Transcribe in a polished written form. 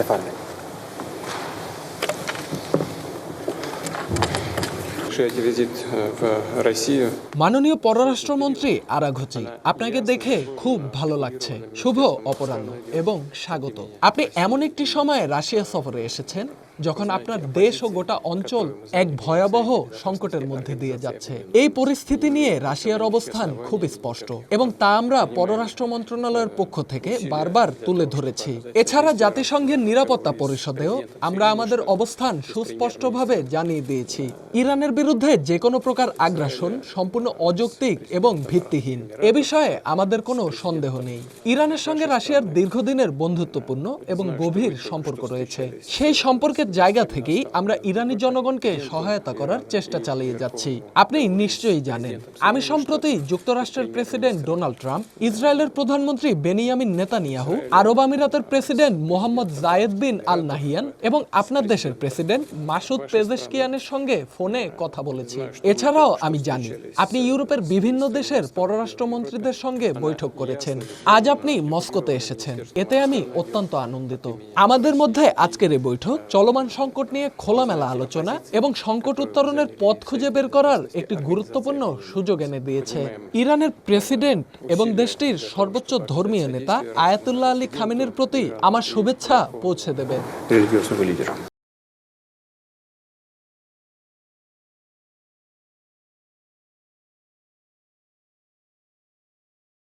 Efendim. মাননীয় পররাষ্ট্রমন্ত্রী Araghchi, আপনাকে দেখে খুব ভালো লাগছে। শুভ অপরাহ্ন এবং স্বাগত। আপনি এমন একটি সময়ে রাশিয়া সফরে এসেছেন যখন আপনার দেশ ও গোটা অঞ্চল এক ভয়াবহ সংকটের মধ্যে দিয়ে যাচ্ছে। এই পরিস্থিতি নিয়ে রাশিয়ার অবস্থান খুব স্পষ্ট এবং তা আমরা পররাষ্ট্র মন্ত্রণালয়ের পক্ষ থেকে বারবার তুলে ধরেছি। এছাড়া জাতিসংঘের নিরাপত্তা পরিষদেও আমরা আমাদের অবস্থান সুস্পষ্টভাবে জানিয়ে দিয়েছি। ইরানের বিরুদ্ধে যে কোনো প্রকার আগ্রাসন সম্পূর্ণ অযৌক্তিক এবং ভিত্তিহীন। এ বিষয়ে আমাদের কোনো সন্দেহ নেই। ইরানের সঙ্গে রাশিয়ার দীর্ঘদিনের বন্ধুত্বপূর্ণ এবং গভীর সম্পর্ক রয়েছে। সেই সম্পর্কের জায়গা থেকেই আমরা ইরানি জনগণকে সহায়তা করার চেষ্টা চালিয়ে যাচ্ছি। আপনি নিশ্চয়ই জানেন, আমি সম্প্রতি যুক্তরাষ্ট্রের প্রেসিডেন্ট ডোনাল্ড ট্রাম্প, ইসরায়েলের প্রধানমন্ত্রী বেনিয়ামিন নেতানিয়াহু, আরব আমিরাতের প্রেসিডেন্ট মোহাম্মদ জায়েদ বিন আল নাহিয়ান এবং আপনার দেশের প্রেসিডেন্ট মাসুদ পেজেশকিয়ানের সঙ্গে ফোনে কথা বলেছি। এছাড়াও আমি জানি আপনি ইউরোপের বিভিন্ন দেশের পররাষ্ট্রমন্ত্রীদের সঙ্গে বৈঠক করেছেন। আজ আপনি মস্কোতে এসেছেন, এতে আমি অত্যন্ত আনন্দিত। আমাদের মধ্যে আজকের এই বৈঠক চলমান সংকট নিয়ে খোলামেলা আলোচনা এবং সংকট উত্তরণের পথ খুঁজে বের করার একটি গুরুত্বপূর্ণ সুযোগ এনে দিয়েছে। ইরানের প্রেসিডেন্ট এবং দেশটির সর্বোচ্চ ধর্মীয় নেতা আয়াতুল্লাহ আলী খামেনির প্রতি আমার শুভেচ্ছা পৌঁছে দেবেন।